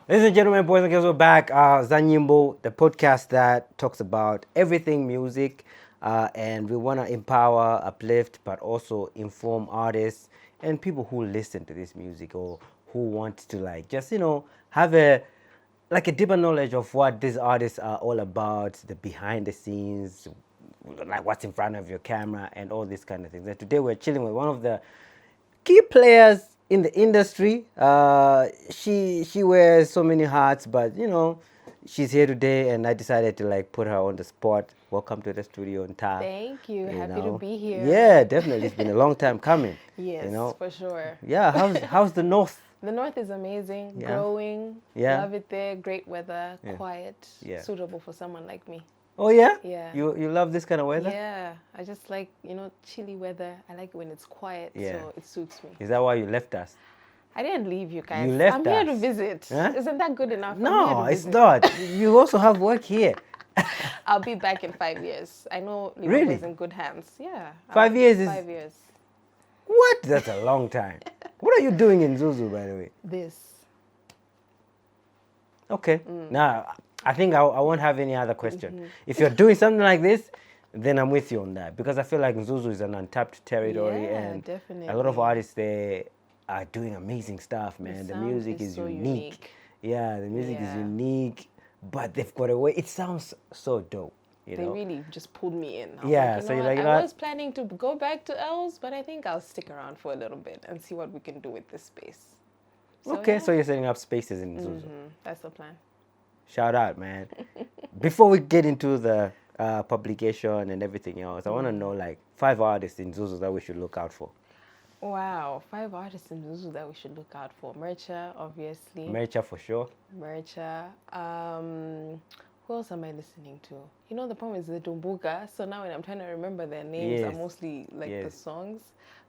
Ladies and gentlemen, boys and girls, we're back. ZaNyimbo, the podcast that talks about everything music, and we want to empower, uplift, but also inform artists and people who listen to this music or who want to like just have a like a deeper knowledge of what these artists are all about, the behind the scenes, like what's in front of your camera and all these kind of things. And today we're chilling with one of the key players in the industry. She wears so many hats, but she's here today, and I decided to like put her on the spot. Welcome to the studio, Ntha. Thank you. Happy to be here. Yeah, definitely. It's been a long time coming. Yes, for sure. Yeah, how's the north? The north is amazing, Yeah. Growing. Yeah. Love it there. Great weather, quiet, Yeah. suitable for someone like me. Oh yeah? Yeah. You love this kind of weather? Yeah, I just like chilly weather. I like it when it's quiet, so it suits me. Is that why you left us? I didn't leave you guys. You left I'm here to us. visit. Huh? Isn't that good enough? No, it's not. You also have work here. I'll be back in 5 years. I know Really? Liverpool is in good hands. Yeah. 5 years is 5 years. what? That's a long time. What are you doing in Zuzu, by the way? This. Okay. Now, I think I won't have any other question. If you're doing something like this, then I'm with you on that, because I feel like Zuzu is an untapped territory, Yeah, and definitely. a lot of artists there are doing amazing stuff, man. The sound music is is so unique. unique. Yeah, the music is Yeah. unique, but they've got a way. It sounds so dope. You They know? really just pulled me in. I was Yeah, like, so you're what? like, I was planning to go back to Els, but I think I'll stick around for a little bit and see what we can do with this space. So, Okay, yeah. so you're setting up spaces in Zuzu. That's the plan. Shout out, man. Before we get into the publication and everything else, I want to know like 5 artists in Zuzu that we should look out for. Wow, 5 artists in Zuzu that we should look out for. Mercha, obviously. Mercha for sure. Mercha. Who else am I listening to? You know, the problem is the Dumbuka. So now when I'm trying to remember their names, Yes. are mostly like the Yes. songs.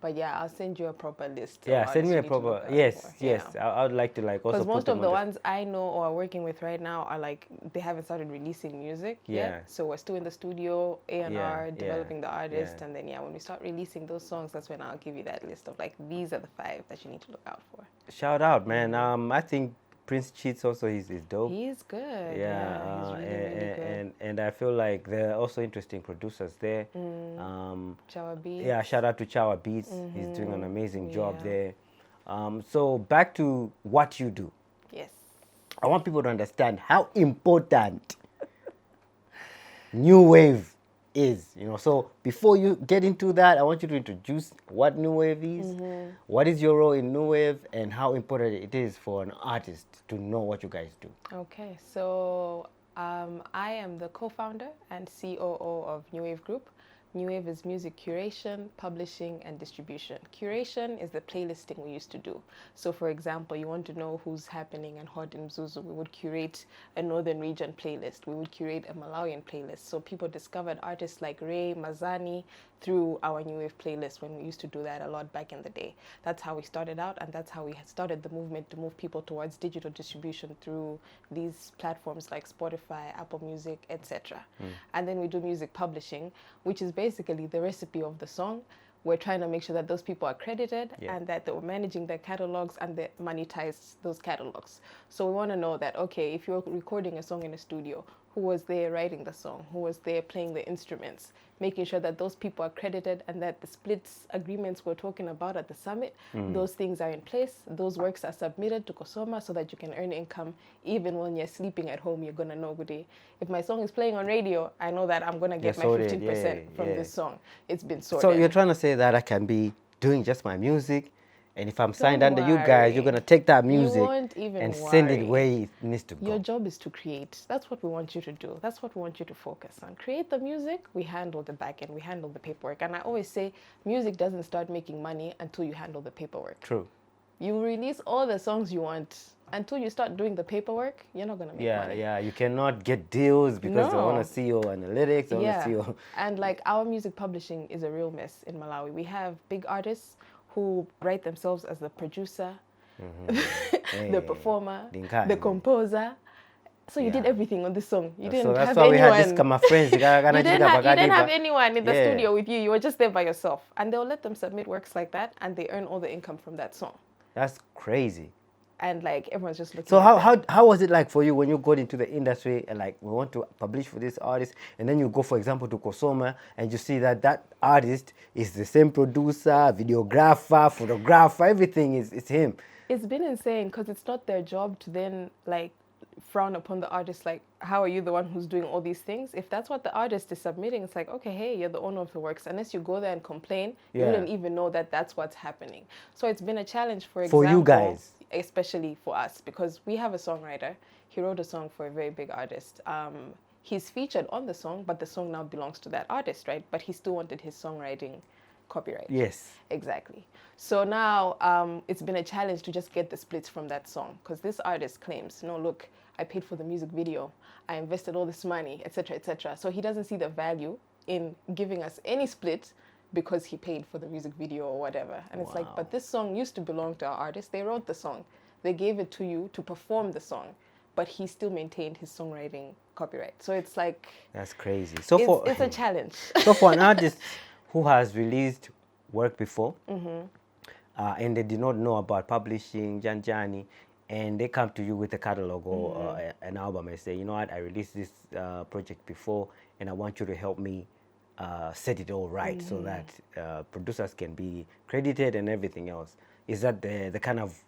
But yeah, I'll send you a proper list. of Yeah, send artists me you a need to look proper. out Yes, for. yes. Yeah. I would like to like also Because put most them of the on ones I know or are working with right now are like they haven't started releasing music Yeah. yet. So we're still in the studio, A&R, Yeah, developing the artist, yeah. and then when we start releasing those songs, that's when I'll give you that list of like these are the 5 that you need to look out for. Shout out, man. I think Prince Cheats also is dope. He's good. Yeah, he's really, really good. and I feel like there are also interesting producers there. Chawa Beats. Yeah, shout out to Chawa Beats. He's doing an amazing job Yeah. there. So back to what you do. Yes. I want people to understand how important Newwave is. So before you get into that, I want you to introduce what Newwave is, what is your role in Newwave, and how important it is for an artist to know what you guys do. Okay, so I am the co-founder and COO of Newwave Group. Newwave is music curation, publishing, and distribution. Curation is the playlisting we used to do. So for example, you want to know who's happening and hot in Zuzu, we would curate a Northern Region playlist. We would curate a Malawian playlist. So people discovered artists like Ray, Mazani through our Newwave playlist when we used to do that a lot back in the day. That's how we started out, and that's how we had started the movement to move people towards digital distribution through these platforms like Spotify, Apple Music, etc. And then we do music publishing, which is basically the recipe of the song. We're trying to make sure that those people are credited and that they're managing their catalogs and they monetize those catalogs. So we want to know that, okay, if you're recording a song in a studio, who was there writing the song? Who was there playing the instruments? Making sure that those people are credited and that the splits agreements we're talking about at the summit, those things are in place. Those works are submitted to COSOMA so that you can earn income. Even when you're sleeping at home, you're going to know, good, if my song is playing on radio, I know that I'm going to get my 15% from this song. It's been sorted. So you're trying to say that I can be doing just my music, and if I'm signed Don't under you guys, you're going to take that music won't even and send it worry. where it needs to go. Your job is to create. That's what we want you to do. That's what we want you to focus on. Create the music, we handle the back end, we handle the paperwork. And I always say music doesn't start making money until you handle the paperwork. True. You release all the songs you want. Until you start doing the paperwork, you're not going to make money. Yeah. You cannot get deals because they want to see your analytics, they want to see your... And like our music publishing is a real mess in Malawi. We have big artists who write themselves as the producer, the performer, the composer. So you did everything on this song. You didn't have anyone. We had this my friends. You didn't have anyone in the studio with you. You were just there by yourself. And they'll let them submit works like that and they earn all the income from that song. That's crazy. and like everyone's just looking So at them. how was it like for you when you got into the industry and like we want to publish for this artist, and then you go, for example, to Kosoma and you see that that artist is the same producer, videographer, photographer, everything is it's him. It's been insane because it's not their job to then like frown upon the artist, like how are you the one who's doing all these things? If that's what the artist is submitting, it's like, okay, hey, you're the owner of the works. Unless you go there and complain, you Yeah. wouldn't even know that that's what's happening. So it's been a challenge, for For example, you guys. especially for us, because we have a songwriter. He wrote a song for a very big artist. He's featured on the song, but the song now belongs to that artist, right? But he still wanted his songwriting copyright. Yes. Exactly. So now it's been a challenge to just get the splits from that song, because this artist claims, no, look, I paid for the music video, I invested all this money, etc., etc. So he doesn't see the value in giving us any split because he paid for the music video or whatever. And it's like, but this song used to belong to our artist. They wrote the song, they gave it to you to perform the song, but he still maintained his songwriting copyright. So it's like, That's crazy. So it's a challenge. so for an artist who has released work before, and they did not know about publishing, Janjani, and they come to you with a catalog or an album and say, you know what, I released this project before, and I want you to help me set it all right so that producers can be credited and everything else. Is that the kind of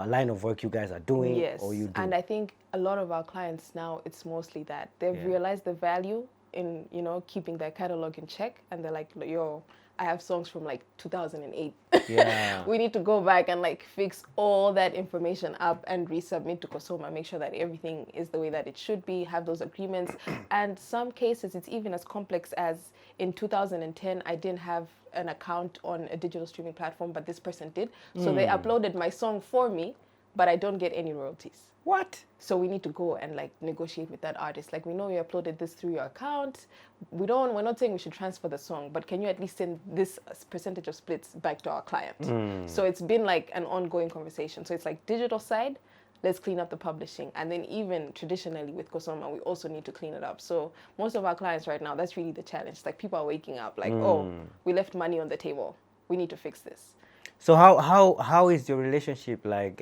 line of work you guys are doing? Yes, Or you do? and I think a lot of our clients now, it's mostly that. They've realized the value in, you know, keeping their catalog in check, and they're like, yo, I have songs from like 2008. Yeah. We need to go back and like fix all that information up and resubmit to COSOMA, make sure that everything is the way that it should be, have those agreements. And some cases, it's even as complex as in 2010, I didn't have an account on a digital streaming platform, but this person did. So they uploaded my song for me, but I don't get any royalties. What? So we need to go and like negotiate with that artist. Like, we know you uploaded this through your account. We're not saying we should transfer the song, but can you at least send this percentage of splits back to our client? So it's been like an ongoing conversation. So it's like digital side, let's clean up the publishing. And then even traditionally with Kosoma, we also need to clean it up. So most of our clients right now, that's really the challenge. Like, people are waking up like, oh, we left money on the table. We need to fix this. So how is your relationship like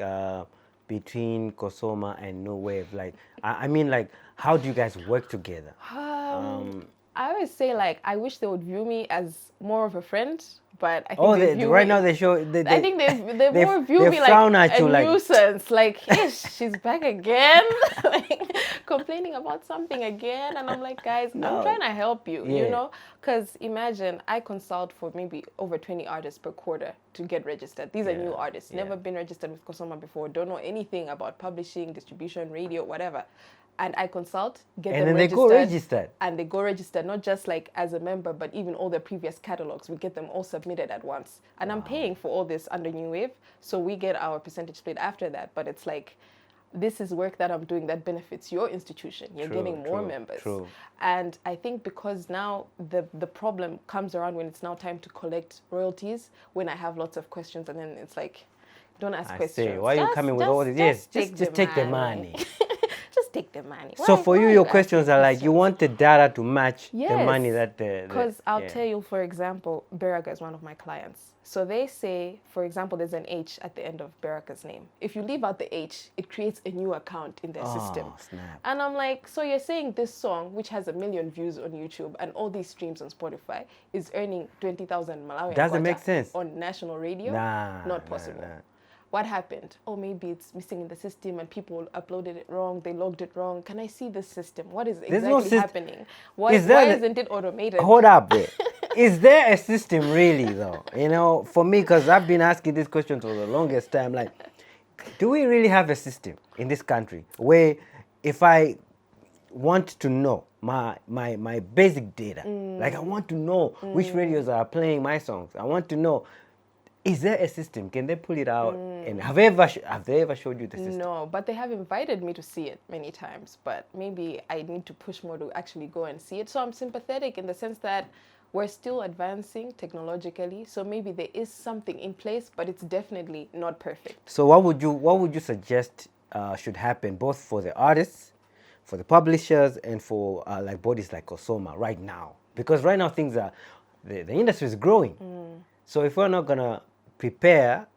between Kosoma and Newwave? Like I mean, like, how do you guys work together? I always say, like, I wish they would view me as more of a friend, but I think Oh, they view right me, now they show. I think they more view they me frown like at you, a like, nuisance. Like, ish, she's back again, like complaining about something again. And I'm like, guys, I'm trying to help you, you know? Because imagine I consult for maybe over 20 artists per quarter to get registered. These are new artists, never been registered with Kosoma before, don't know anything about publishing, distribution, radio, whatever. And I consult, get and them then they go registered. and they go registered, not just like as a member, but even all their previous catalogs. We get them all submitted at once. And I'm paying for all this under Newwave, so we get our percentage split after that. But it's like, this is work that I'm doing that benefits your institution. You're getting more members. And I think because now the problem comes around when it's now time to collect royalties, when I have lots of questions, and then it's like, don't ask questions. Say, why are you coming with all this? Yes, just take the money. Just take the money. So for you, your questions are like, you want the data to match the money that Because I'll tell you, for example, Beraka is one of my clients. So they say, for example, there's an H at the end of Beraka's name. If you leave out the H, it creates a new account in their system. Snap. And I'm like, so you're saying this song, which has 1 million views on YouTube and all these streams on Spotify, is earning 20,000 Malawi Doesn't make sense on national radio? Not possible. What happened? Oh, maybe it's missing in the system and people uploaded it wrong, they logged it wrong. Can I see this system? What is exactly happening? Why isn't it automated? Hold up there. Is there a system really though? You know, for me, because I've been asking this question for the longest time, like, do we really have a system in this country where if I want to know my basic data, like I want to know which radios are playing my songs, I want to know, is there a system? Can they pull it out? And have they ever showed you the system? No, but they have invited me to see it many times. But maybe I need to push more to actually go and see it. So I'm sympathetic in the sense that we're still advancing technologically. So maybe there is something in place, but it's definitely not perfect. So what would you suggest should happen, both for the artists, for the publishers, and for like bodies like Kosoma right now? Because right now things are, the industry is growing. So if we're not gonna prepare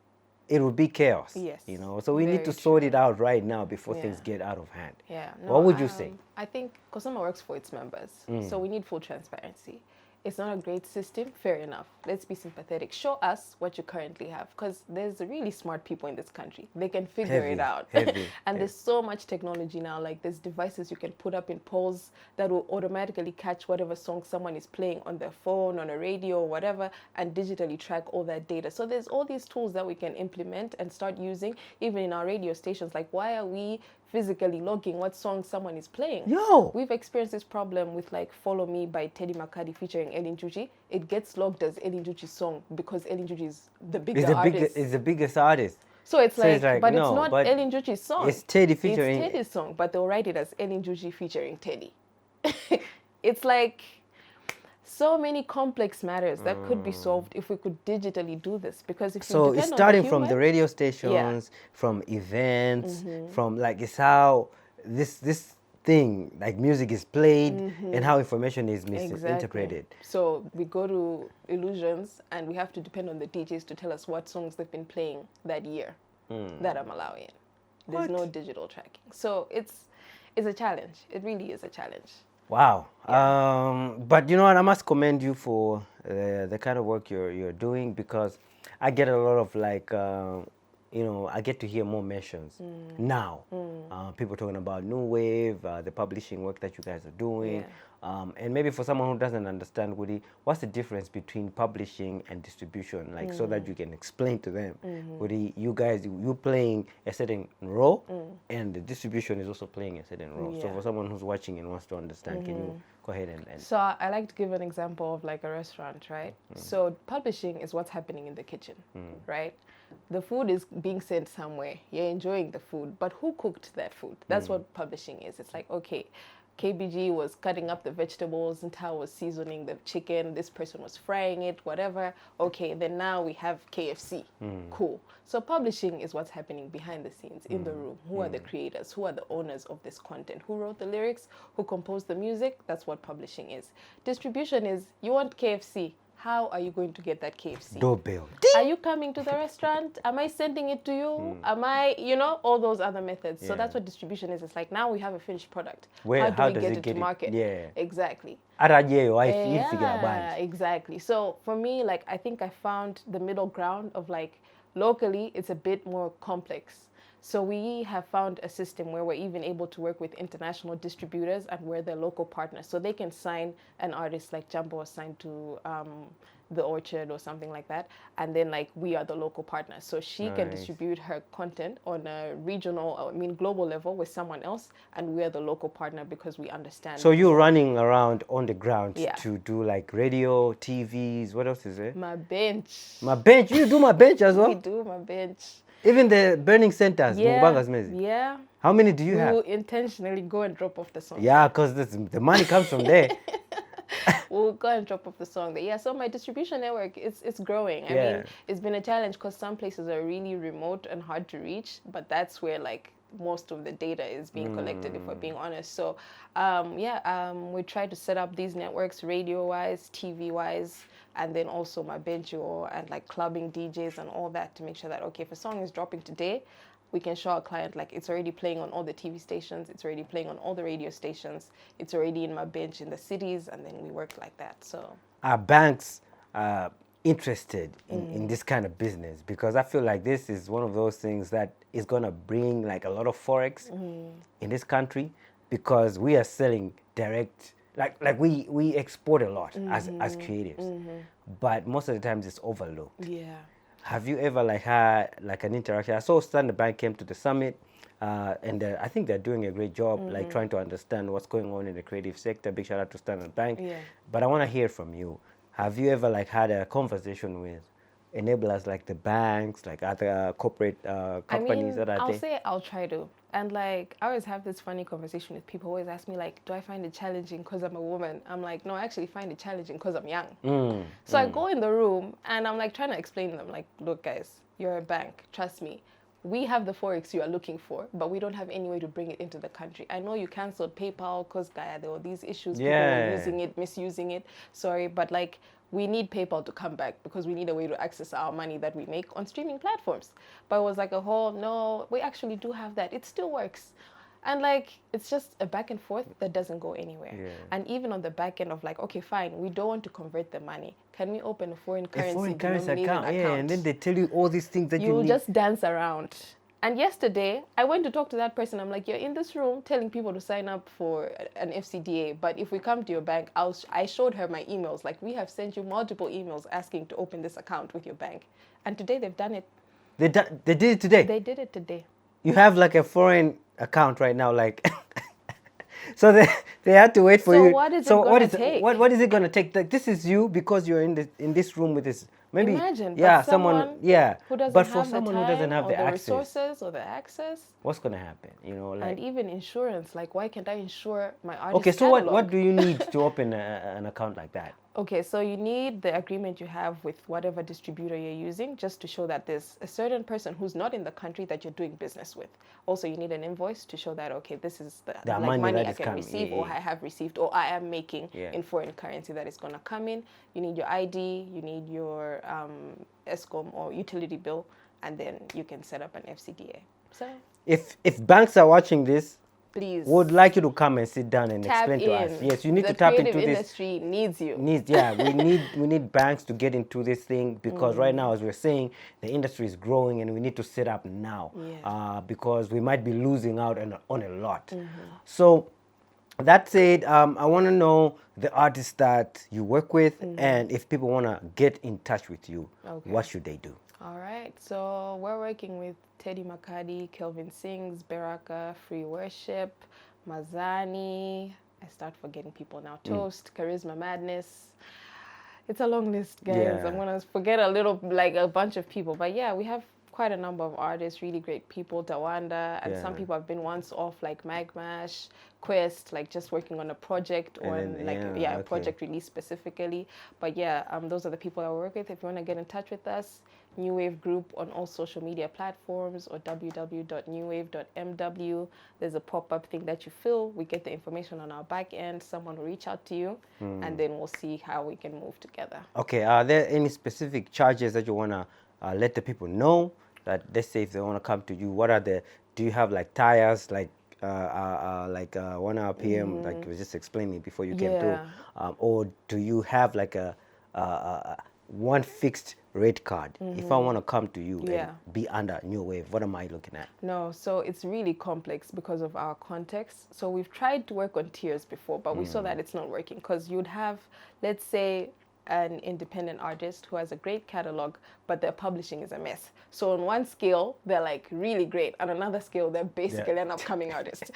it would be chaos. Yes, You know, so we need to very sort true. it out right now before Yeah. things get out of hand. Yeah. What would you say? I think COSOMA works for its members, so we need full transparency. It's not a great system, fair enough. Let's be sympathetic. Show us what you currently have, because there's really smart people in this country. They can figure it out. And there's so much technology now, like there's devices you can put up in polls that will automatically catch whatever song someone is playing on their phone, on a radio, or whatever, and digitally track all that data. So there's all these tools that we can implement and start using, even in our radio stations. Like, why are we physically logging what song someone is playing? Yo! We've experienced this problem with like Follow Me by Teddy Makadi featuring Elin Juji. It gets logged as Elin Juji's song because Elin Juji is the bigger artist. It's the biggest artist. So it's like, but no, it's not but Elin Juji's song. It's Teddy featuring... It's Teddy's song, but they'll write it as Elin Juji featuring Teddy. It's like so many complex matters that could be solved if we could digitally do this. Because if so you depend it's starting on from the radio stations, from events, from like it's how this thing like music is played and how information is misinterpreted. So we go to Illusions and we have to depend on the DJs to tell us what songs they've been playing that year that are Malawian. There's no digital tracking. So it's a challenge. It really is a challenge. Wow. Yeah. But you know what? I must commend you for the kind of work you're doing, because I get a lot of like, you know, I get to hear more mentions now. People talking about Newwave, the publishing work that you guys are doing. And maybe for someone who doesn't understand, Woody, what's the difference between publishing and distribution? Like, so that you can explain to them, Woody, you guys, you playing a certain role and the distribution is also playing a certain role. So for someone who's watching and wants to understand, can you go ahead and... So I like to give an example of like a restaurant, right? So publishing is what's happening in the kitchen, right? The food is being sent somewhere. You're enjoying the food, but who cooked that food? That's what publishing is. It's like, okay, KBG was cutting up the vegetables, Ntha was seasoning the chicken, this person was frying it, whatever. Okay, then now we have KFC. Cool. So publishing is what's happening behind the scenes, in the room. Who are the creators? Who are the owners of this content? Who wrote the lyrics? Who composed the music? That's what publishing is. Distribution is, you want KFC. How are you going to get that KFC? Doorbell. Are you coming to the restaurant? Am I sending it to you? Am I, you know, all those other methods. So that's what distribution is. It's like, now we have a finished product. How do we get it to market? Yeah. Exactly. Yeah, exactly. So for me, like, I think I found the middle ground of like, locally, it's a bit more complex. So we have found a system where we're even able to work with international distributors and we're their local partners. So they can sign an artist like Jumbo was signed to The Orchard or something like that. And then like we are the local partner. So she can distribute her content on a regional, global level with someone else. And we are the local partner because we understand. So you're running around on the ground to do like radio, TVs, what else is there? My bench. My bench? You do my bench as well? We do my bench. Even the burning centers, yeah. How many do you have? We'll intentionally go and drop off the song. Yeah, because the money comes from there. We'll go and drop off the song there. Yeah, so my distribution network, it's growing. I mean, it's been a challenge because some places are really remote and hard to reach, but that's where like most of the data is being collected, if we're being honest. So, we try to set up these networks radio-wise, TV-wise, and then also my bench and like clubbing DJs and all that to make sure that, okay, if a song is dropping today, we can show our client like it's already playing on all the TV stations, it's already playing on all the radio stations, it's already in my bench in the cities, and then we work like that. So are banks interested in this kind of business? Because I feel like this is one of those things that is going to bring like a lot of forex in this country, because we are selling direct. Like we export a lot as creatives, but most of the times it's overlooked. Yeah. Have you ever like had like an interaction? I saw Standard Bank came to the summit, and I think they're doing a great job, like trying to understand what's going on in the creative sector. Big shout out to Standard Bank. Yeah. But I want to hear from you. Have you ever like had a conversation with enablers like the banks, like other corporate companies that are there? I'll say I'll try to. And like, I always have this funny conversation with people who always ask me like, do I find it challenging because I'm a woman? I'm like, no, I actually find it challenging because I'm young. So I go in the room and I'm like trying to explain to them like, look guys, you're a bank, trust me. we have the forex you are looking for, but we don't have any way to bring it into the country. I know you canceled PayPal because there were these issues, people were using it, misusing it. Sorry, but like we need PayPal to come back because we need a way to access our money that we make on streaming platforms. But it was like a whole, no, we actually do have that. It still works. And like, it's just a back and forth that doesn't go anywhere. Yeah. And even on the back end of like, okay, fine, we don't want to convert the money. Can we open a foreign currency, account? Yeah, and then they tell you all these things that you need. just dance around. And yesterday, I went to talk to that person. I'm like, you're in this room telling people to sign up for an FCDA, but if we come to your bank, I showed her my emails. Like, we have sent you multiple emails asking to open this account with your bank. And today they've done it. They did it today? They did it today. You have like a foreign account right now, like... So they had to wait for you. So what is it going to take? What is it going to take? Like, this is you because you're in this room with this. Maybe, imagine, yeah, someone who doesn't but have for the someone who doesn't have or the the access, resources or the access, what's going to happen? You know, like, and even insurance. Like, why can't I insure my artist? Okay, so catalog? what do you need to open an account like that? Okay, so you need the agreement you have with whatever distributor you're using, just to show that there's a certain person who's not in the country that you're doing business with. Also, you need an invoice to show that, okay, this is the like money I can receive, or I have received, or I am making in foreign currency that is going to come in. You need your ID, you need your ESCOM or utility bill, and then you can set up an FCDA. So if banks are watching this, please, would like you to come and sit down and explain to us. Yes, you need to tap into this. The creative industry needs you. We need banks to get into this thing, because right now, as we're saying, the industry is growing and we need to set up now, because we might be losing out on a lot. So that said, I want to know the artists that you work with, and if people want to get in touch with you, what should they do? All right, so we're working with Teddy Makadi, Kelvin Sings, Baraka, Free Worship, Mazani. I start forgetting people now. Toast, Charisma Madness. It's a long list, guys. Yeah. I'm gonna forget a bunch of people, but yeah, we have quite a number of artists, really great people. Dawanda, and some people have been once off, like Magmash, Quest, like just working on a project or a project release specifically. But yeah, those are the people that we work with. If you want to get in touch with us, Newwave Group on all social media platforms, or www.newwave.mw. There's a pop-up thing that you fill. We get the information on our back end. Someone will reach out to you, and then we'll see how we can move together. Okay, are there any specific charges that you want to let the people know? That, let's say, if they want to come to you, what are do you have like tires, like 1 hour PM, like you were just explaining before you came through, or do you have like a one fixed rate card? If I want to come to you and be under Newwave, what am I looking at? No, so it's really complex because of our context. So we've tried to work on tiers before, but we saw that it's not working, because you'd have, let's say, an independent artist who has a great catalog, but their publishing is a mess. So on one scale, they're like really great. On another scale, they're basically an upcoming artist.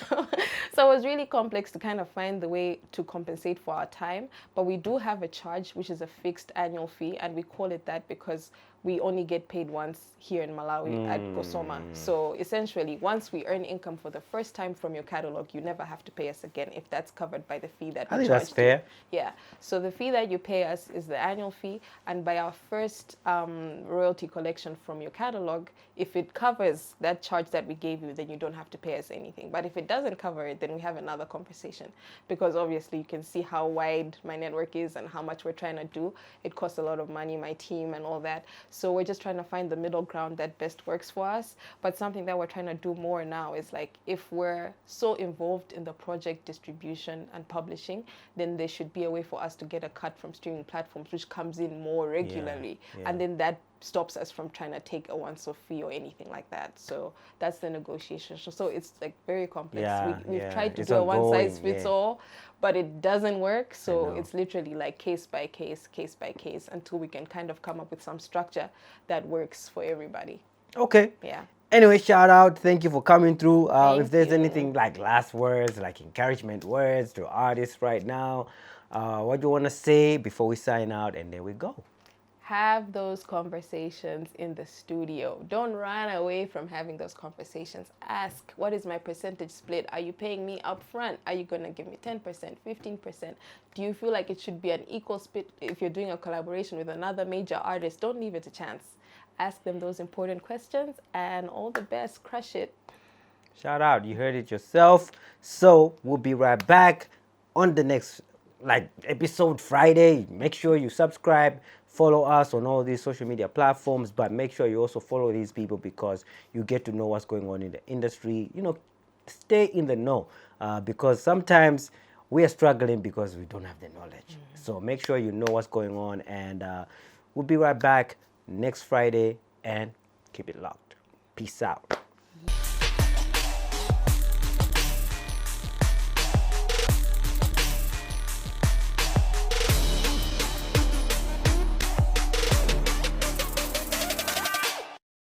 So it was really complex to kind of find the way to compensate for our time. But we do have a charge, which is a fixed annual fee. And we call it that because we only get paid once here in Malawi at COSOMA. So essentially, once we earn income for the first time from your catalog, you never have to pay us again if that's covered by the fee that we charge. I think that's fair. Yeah. So the fee that you pay us is the annual fee, and by our first royalty collection from your catalog, if it covers that charge that we gave you, then you don't have to pay us anything. But if it doesn't cover it, then we have another conversation, because obviously you can see how wide my network is and how much we're trying to do. It costs a lot of money, my team and all that. So we're just trying to find the middle ground that best works for us. But something that we're trying to do more now is, like, if we're so involved in the project distribution and publishing, then there should be a way for us to get a cut from streaming platforms, which comes in more regularly. And then that stops us from trying to take a once-off fee or anything like that. So that's the negotiation. So it's like very complex. We've tried to do a one-size-fits-all, but it doesn't work. So it's literally like case by case until we can kind of come up with some structure that works for everybody. Okay. Yeah. Anyway, shout out. Thank you for coming through. If there's you. anything like last words, like encouragement words to artists right now, what do you want to say before we sign out? And there we go. Have those conversations in the studio. Don't run away from having those conversations. Ask, what is my percentage split? Are you paying me up front? Are you going to give me 10%, 15%? Do you feel like it should be an equal split if you're doing a collaboration with another major artist? Don't leave it to chance. ask them those important questions, and all the best. Crush it. Shout out, you heard it yourself. So we'll be right back on the next episode Friday. Make sure you subscribe, follow us on all these social media platforms, but make sure you also follow these people because you get to know what's going on in the industry. Stay in the know because sometimes we are struggling because we don't have the knowledge. So make sure you know what's going on, and we'll be right back next Friday, and keep it locked. Peace out.